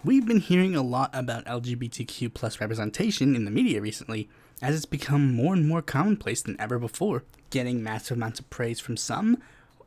We've been hearing a lot about LGBTQ plus representation in the media recently, as it's become more and more commonplace than ever before, getting massive amounts of praise from some,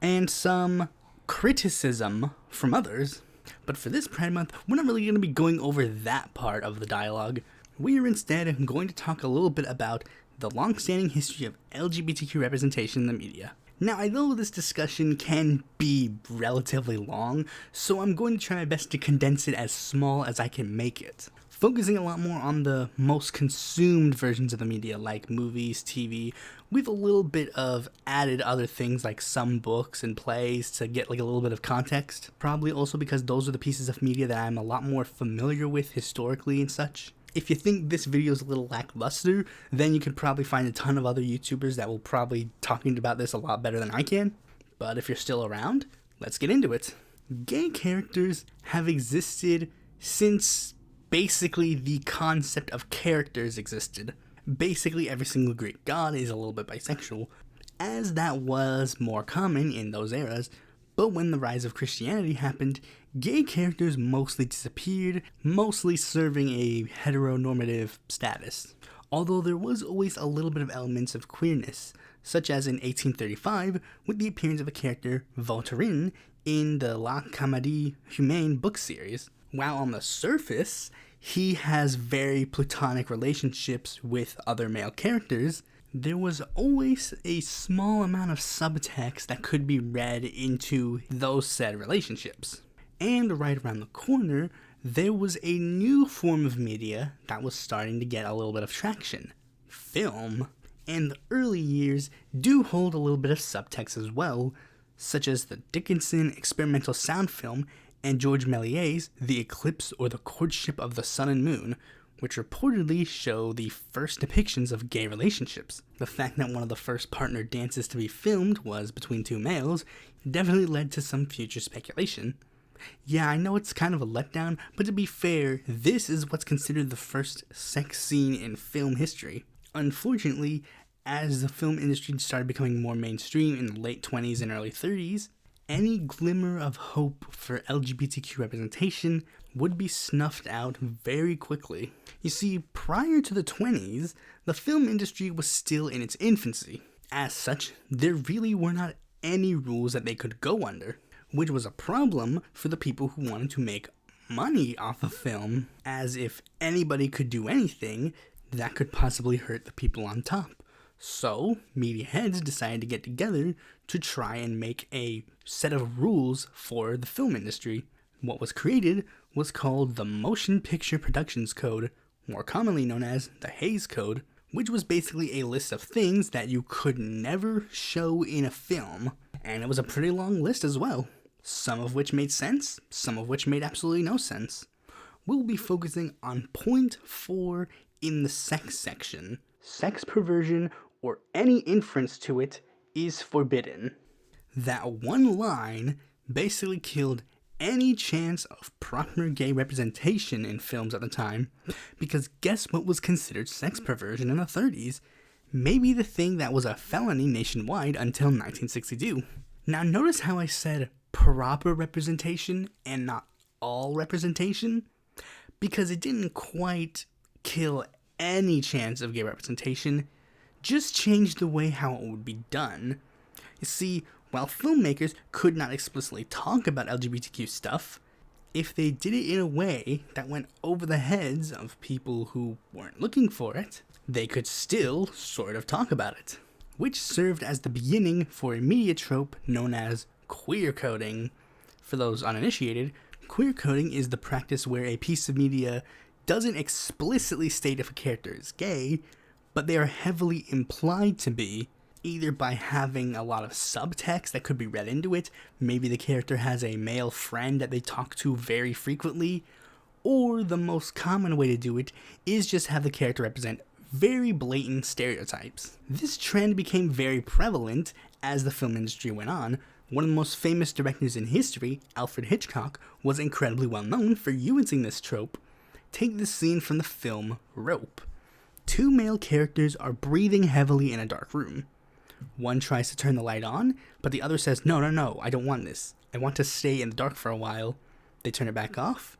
and some criticism from others. But for this Pride Month, we're not really going to be going over that part of the dialogue. We are instead going to talk a little bit about the long-standing history of LGBTQ representation in the media. Now, I know this discussion can be relatively long, so I'm going to try my best to condense it as small as I can make it, focusing a lot more on the most consumed versions of the media, like movies, TV, with a little bit of added other things like some books and plays to get like a little bit of context. Probably also because those are the pieces of media that I'm a lot more familiar with historically and such. If you think this video is a little lackluster, then you could probably find a ton of other YouTubers that will probably talking about this a lot better than I can. But if you're still around, let's get into it. Gay characters have existed since basically the concept of characters existed. Basically every single Greek god is a little bit bisexual, as that was more common in those eras. But when the rise of Christianity happened, gay characters mostly disappeared, mostly serving a heteronormative status. Although there was always a little bit of elements of queerness, such as in 1835 with the appearance of a character, Voltaire, in the La Comédie Humaine book series. While on the surface, he has very platonic relationships with other male characters, there was always a small amount of subtext that could be read into those said relationships. And right around the corner, there was a new form of media that was starting to get a little bit of traction: film. And the early years do hold a little bit of subtext as well, such as the Dickinson experimental sound film and George Méliès's The Eclipse or the Courtship of the Sun and Moon, which reportedly show the first depictions of gay relationships. The fact that one of the first partner dances to be filmed was between two males definitely led to some future speculation. Yeah, I know it's kind of a letdown, but to be fair, this is what's considered the first sex scene in film history. Unfortunately, as the film industry started becoming more mainstream in the late 20s and early 30s, any glimmer of hope for LGBTQ representation would be snuffed out very quickly. You see, prior to the 20s, the film industry was still in its infancy. As such, there really were not any rules that they could go under, which was a problem for the people who wanted to make money off of film, as if anybody could do anything, that could possibly hurt the people on top. So, media heads decided to get together to try and make a set of rules for the film industry. What was created was called the Motion Picture Productions Code, more commonly known as the Hays Code, which was basically a list of things that you could never show in a film. And it was a pretty long list as well, some of which made sense, some of which made absolutely no sense. We'll be focusing on point 4 in the sex section. Sex perversion or any inference to it is forbidden. That one line basically killed any chance of proper gay representation in films at the time, because guess what was considered sex perversion in the 30s? Maybe the thing that was a felony nationwide until 1962. Now notice how I said proper representation and not all representation? Because it didn't quite kill any chance of gay representation, just changed the way how it would be done. You see, while filmmakers could not explicitly talk about LGBTQ stuff, if they did it in a way that went over the heads of people who weren't looking for it, they could still sort of talk about it, which served as the beginning for a media trope known as queer coding. For those uninitiated, queer coding is the practice where a piece of media doesn't explicitly state if a character is gay, but they are heavily implied to be, either by having a lot of subtext that could be read into it. Maybe the character has a male friend that they talk to very frequently, or the most common way to do it is just have the character represent very blatant stereotypes. This trend became very prevalent as the film industry went on. One of the most famous directors in history, Alfred Hitchcock, was incredibly well known for using this trope. Take this scene from the film Rope. Two male characters are breathing heavily in a dark room. One tries to turn the light on, but the other says, no, I don't want this. I want to stay in the dark for a while. They turn it back off.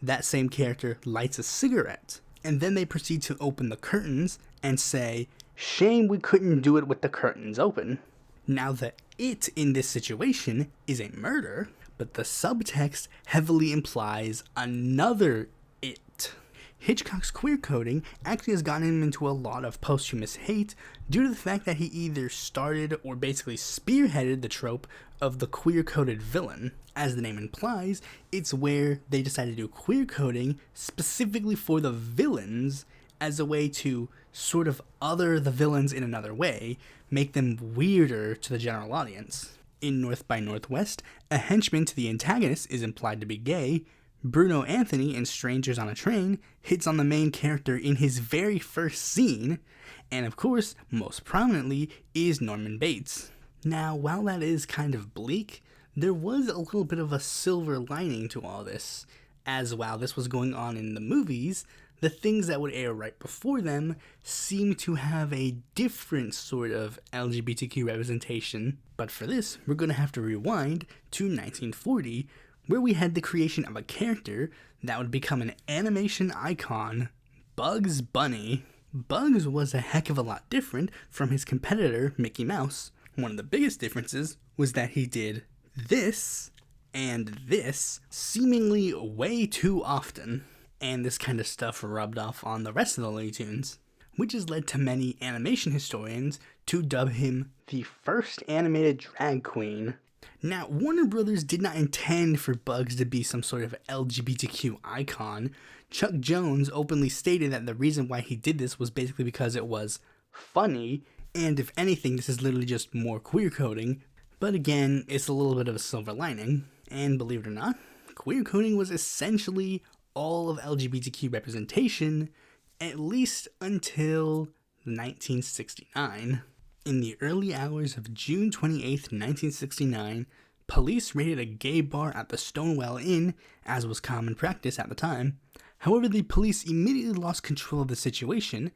that same character lights a cigarette, and then they proceed to open the curtains and say, "Shame we couldn't do it with the curtains open." Now the it in this situation is a murder, but the subtext heavily implies another it. Hitchcock's queer coding actually has gotten him into a lot of posthumous hate due to the fact that he either started or basically spearheaded the trope of the queer coded villain. As the name implies, it's where they decided to do queer coding specifically for the villains as a way to sort of other the villains in another way, make them weirder to the general audience. In North by Northwest, a henchman to the antagonist is implied to be gay. Bruno Anthony in Strangers on a Train hits on the main character in his very first scene, and of course, most prominently, is Norman Bates. Now, while that is kind of bleak, there was a little bit of a silver lining to all this, as while this was going on in the movies, the things that would air right before them seem to have a different sort of LGBTQ representation. But for this, we're going to have to rewind to 1940, where we had the creation of a character that would become an animation icon, Bugs Bunny. Bugs was a heck of a lot different from his competitor, Mickey Mouse. One of the biggest differences was that he did this and this seemingly way too often. And this kind of stuff rubbed off on the rest of the Looney Tunes, which has led to many animation historians to dub him the first animated drag queen. Now, Warner Brothers did not intend for Bugs to be some sort of LGBTQ icon. Chuck Jones openly stated that the reason why he did this was basically because it was funny, and if anything, this is literally just more queer coding. But again, it's a little bit of a silver lining, and believe it or not, queer coding was essentially all of LGBTQ representation, at least until 1969. In the early hours of June 28, 1969, police raided a gay bar at the Stonewall Inn, as was common practice at the time. However, the police immediately lost control of the situation,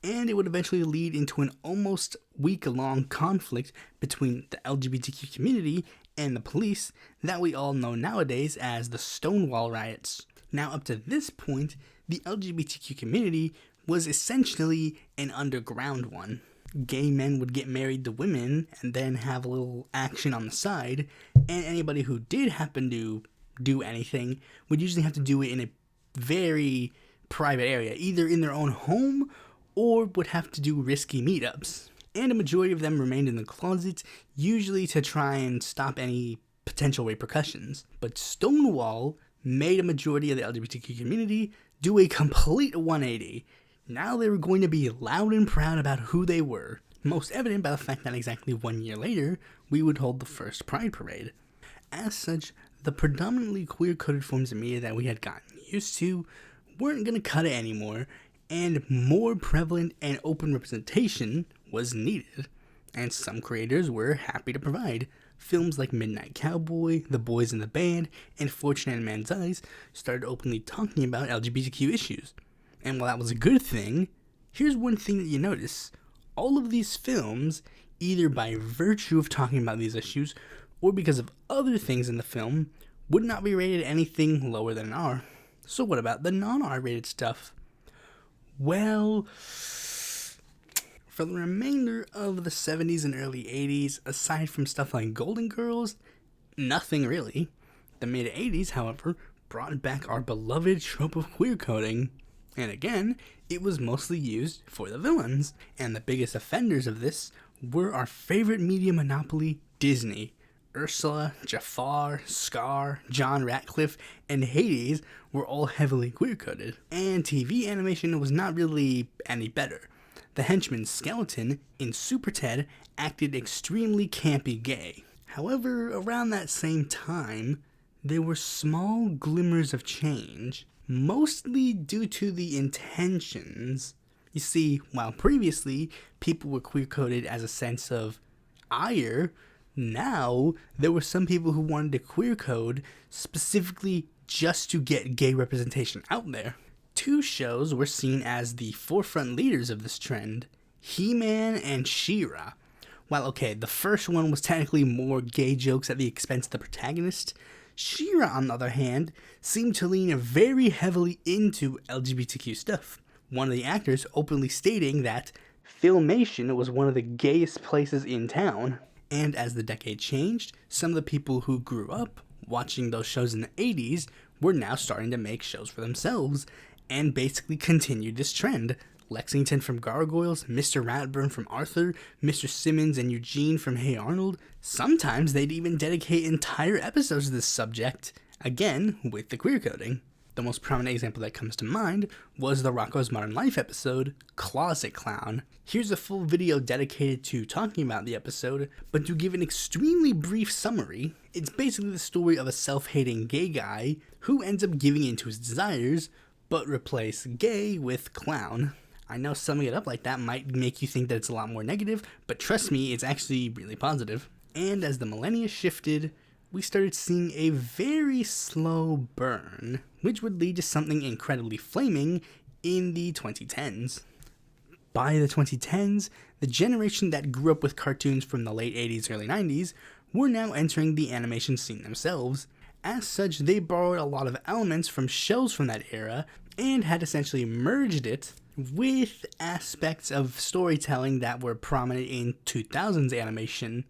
and it would eventually lead into an almost week-long conflict between the LGBTQ community and the police that we all know nowadays as the Stonewall Riots. Now, up to this point, the LGBTQ community was essentially an underground one. Gay men would get married to women and then have a little action on the side, and anybody who did happen to do anything would usually have to do it in a very private area, either in their own home or would have to do risky meetups. And a majority of them remained in the closet, usually to try and stop any potential repercussions. But Stonewall made a majority of the LGBTQ community do a complete 180. Now they were going to be loud and proud about who they were, most evident by the fact that exactly 1 year later, we would hold the first Pride Parade. As such, the predominantly queer-coded forms of media that we had gotten used to weren't going to cut it anymore, and more prevalent and open representation was needed, and some creators were happy to provide. Films like Midnight Cowboy, The Boys in the Band, and Fortune and Man's Eyes started openly talking about LGBTQ issues. And while that was a good thing, here's one thing that you notice. All of these films, either by virtue of talking about these issues, or because of other things in the film, would not be rated anything lower than an R. So what about the non-R rated stuff? Well, for the remainder of the 70s and early 80s, aside from stuff like Golden Girls, nothing really. The mid-80s, however, brought back our beloved trope of queer coding. And again, it was mostly used for the villains. And the biggest offenders of this were our favorite media monopoly, Disney. Ursula, Jafar, Scar, John Ratcliffe, and Hades were all heavily queer-coded. And TV animation was not really any better. The henchman Skeleton in Super Ted acted extremely campy gay. However, around that same time, there were small glimmers of change, mostly due to the intentions. You see, while previously people were queer-coded as a sense of ire, now there were some people who wanted to queer code specifically just to get gay representation out there. Two shows were seen as the forefront leaders of this trend, He-Man and She-Ra. While okay, the first one was technically more gay jokes at the expense of the protagonist, She-Ra, on the other hand, seemed to lean very heavily into LGBTQ stuff. One of the actors openly stating that Filmation was one of the gayest places in town. And as the decade changed, some of the people who grew up watching those shows in the 80s were now starting to make shows for themselves and basically continued this trend. Lexington from Gargoyles, Mr. Ratburn from Arthur, Mr. Simmons and Eugene from Hey Arnold. Sometimes they'd even dedicate entire episodes to this subject, again with the queer coding. The most prominent example that comes to mind was the Rocko's Modern Life episode, Closet Clown. Here's a full video dedicated to talking about the episode, but to give an extremely brief summary, it's basically the story of a self-hating gay guy who ends up giving in to his desires, but replace gay with clown. I know summing it up like that might make you think that it's a lot more negative, but trust me, it's actually really positive. And as the millennia shifted, we started seeing a very slow burn, which would lead to something incredibly flaming in the 2010s. By the 2010s, the generation that grew up with cartoons from the late 80s, early 90s were now entering the animation scene themselves. As such, they borrowed a lot of elements from shows from that era and had essentially merged it with aspects of storytelling that were prominent in 2000s animation.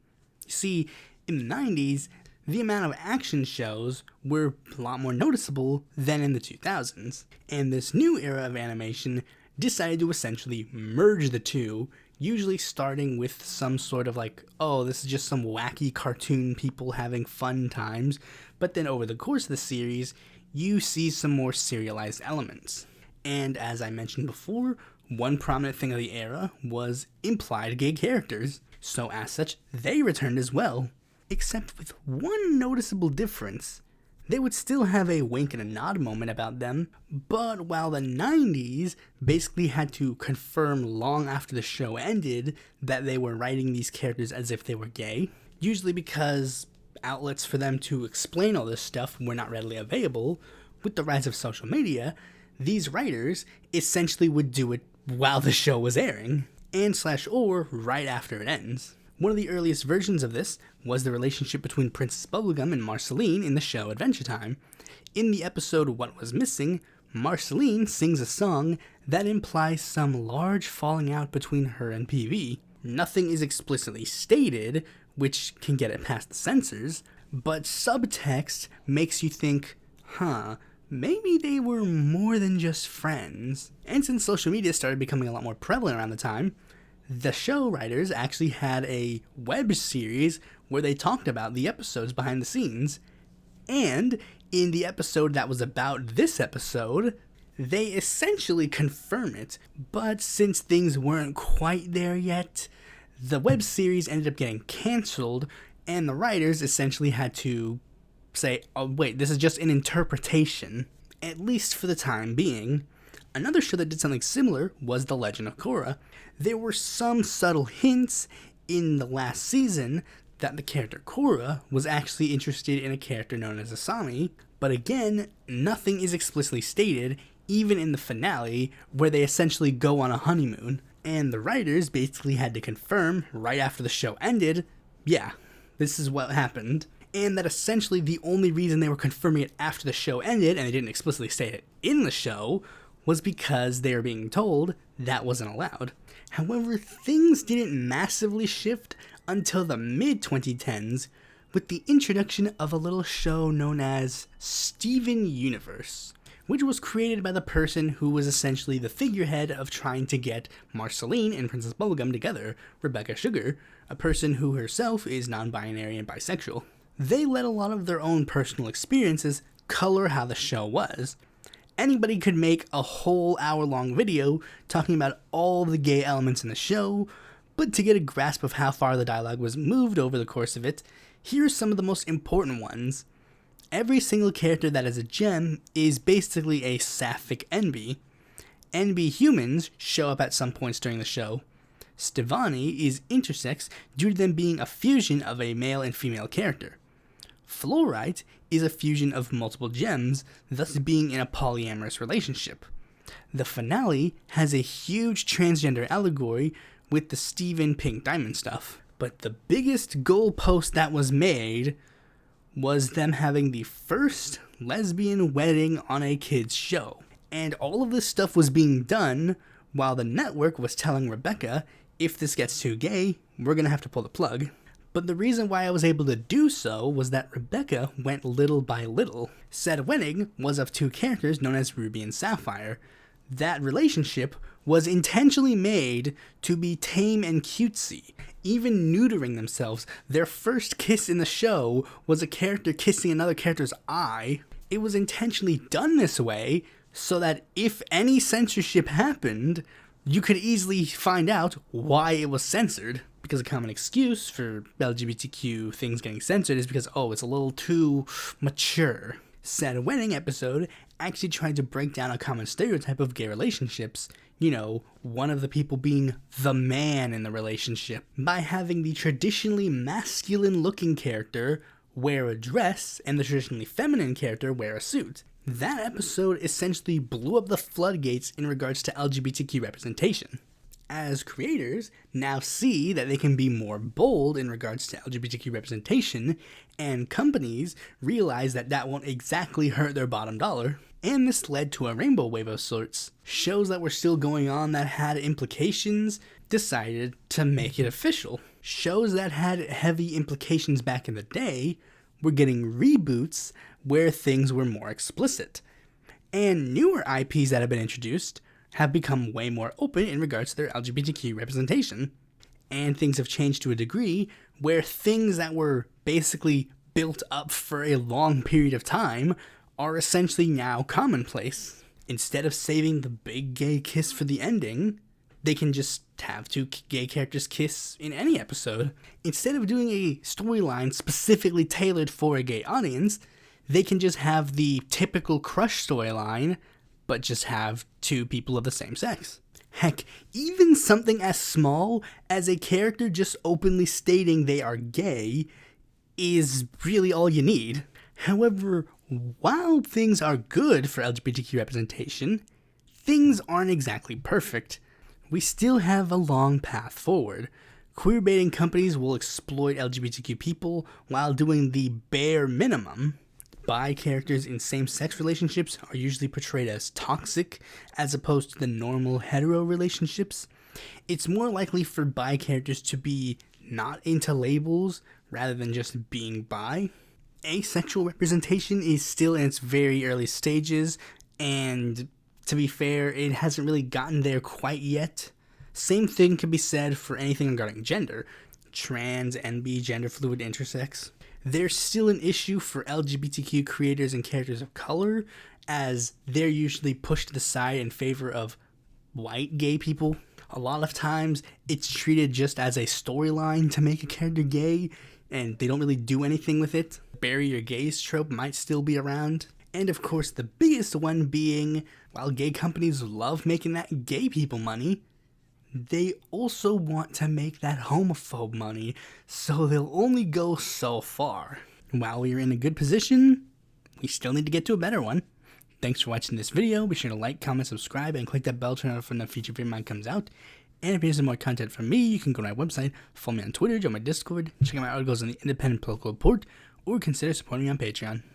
You see, in the 90s, the amount of action shows were a lot more noticeable than in the 2000s, and this new era of animation decided to essentially merge the two, usually starting with some sort of like, oh, this is just some wacky cartoon people having fun times, but then over the course of the series, you see some more serialized elements. And as I mentioned before, one prominent thing of the era was implied gay characters, so as such, they returned as well. Except with one noticeable difference. They would still have a wink and a nod moment about them, but while the 90s basically had to confirm long after the show ended that they were writing these characters as if they were gay, usually because outlets for them to explain all this stuff were not readily available, with the rise of social media, these writers essentially would do it while the show was airing, or right after it ends. One of the earliest versions of this was the relationship between Princess Bubblegum and Marceline in the show Adventure Time. In the episode What Was Missing, Marceline sings a song that implies some large falling out between her and PV. Nothing is explicitly stated, which can get it past the censors, but subtext makes you think, maybe they were more than just friends. And since social media started becoming a lot more prevalent around the time, the show writers actually had a web series where they talked about the episodes behind the scenes. And in the episode that was about this episode, they essentially confirm it. But since things weren't quite there yet, the web series ended up getting canceled, and the writers essentially had to say, oh wait, this is just an interpretation, at least for the time being. Another show that did something similar was The Legend of Korra. There were some subtle hints in the last season that the character Korra was actually interested in a character known as Asami, but again, nothing is explicitly stated, even in the finale, where they essentially go on a honeymoon. And the writers basically had to confirm, right after the show ended, yeah, this is what happened. And that essentially the only reason they were confirming it after the show ended, and they didn't explicitly state it in the show, was because they were being told that wasn't allowed. However, things didn't massively shift until the mid-2010s with the introduction of a little show known as Steven Universe, which was created by the person who was essentially the figurehead of trying to get Marceline and Princess Bubblegum together, Rebecca Sugar, a person who herself is non-binary and bisexual. They let a lot of their own personal experiences color how the show was. Anybody could make a whole hour-long video talking about all the gay elements in the show, but to get a grasp of how far the dialogue was moved over the course of it, here are some of the most important ones. Every single character that is a gem is basically a sapphic NB. NB humans show up at some points during the show. Stevani is intersex due to them being a fusion of a male and female character. Fluorite is a fusion of multiple gems, thus being in a polyamorous relationship. The finale has a huge transgender allegory with the Steven Pink Diamond stuff. But the biggest goalpost that was made was them having the first lesbian wedding on a kids show. And all of this stuff was being done while the network was telling Rebecca, if this gets too gay, we're gonna have to pull the plug. But the reason why I was able to do so was that Rebecca went little by little. Said wedding was of two characters known as Ruby and Sapphire. That relationship was intentionally made to be tame and cutesy, even neutering themselves. Their first kiss in the show was a character kissing another character's eye. It was intentionally done this way so that if any censorship happened, you could easily find out why it was censored. Because a common excuse for LGBTQ things getting censored is because, it's a little too mature. Said wedding episode actually tried to break down a common stereotype of gay relationships. One of the people being the man in the relationship, by having the traditionally masculine looking character wear a dress and the traditionally feminine character wear a suit. That episode essentially blew up the floodgates in regards to LGBTQ representation. As creators now see that they can be more bold in regards to LGBTQ representation, and companies realize that that won't exactly hurt their bottom dollar, and this led to a rainbow wave of sorts. Shows that were still going on that had implications decided to make it official. Shows that had heavy implications back in the day were getting reboots where things were more explicit. And newer IPs that have been introduced have become way more open in regards to their LGBTQ representation. And things have changed to a degree where things that were basically built up for a long period of time are essentially now commonplace. Instead of saving the big gay kiss for the ending, they can just have two gay characters kiss in any episode. Instead of doing a storyline specifically tailored for a gay audience, they can just have the typical crush storyline, but just have two people of the same sex. Heck, even something as small as a character just openly stating they are gay is really all you need. However, while things are good for LGBTQ representation, things aren't exactly perfect. We still have a long path forward. Queerbaiting companies will exploit LGBTQ people while doing the bare minimum. Bi characters in same-sex relationships are usually portrayed as toxic as opposed to the normal hetero relationships. It's more likely for bi characters to be not into labels rather than just being bi. Asexual representation is still in its very early stages, and to be fair, it hasn't really gotten there quite yet. Same thing can be said for anything regarding gender. Trans, NB, gender fluid, intersex. There's still an issue for LGBTQ creators and characters of color, as they're usually pushed to the side in favor of white gay people. A lot of times, it's treated just as a storyline to make a character gay, and they don't really do anything with it. Bury your gays trope might still be around. And of course, the biggest one being, while gay companies love making that gay people money, they also want to make that homophobe money, so they'll only go so far. While we're in a good position, we still need to get to a better one. Thanks for watching this video. Be sure to like, comment, subscribe, and click that bell to turn on when the future video mine comes out. And if you need some more content from me, you can go to my website, follow me on Twitter, join my Discord, check out my articles on the Independent Political Report, or consider supporting me on Patreon.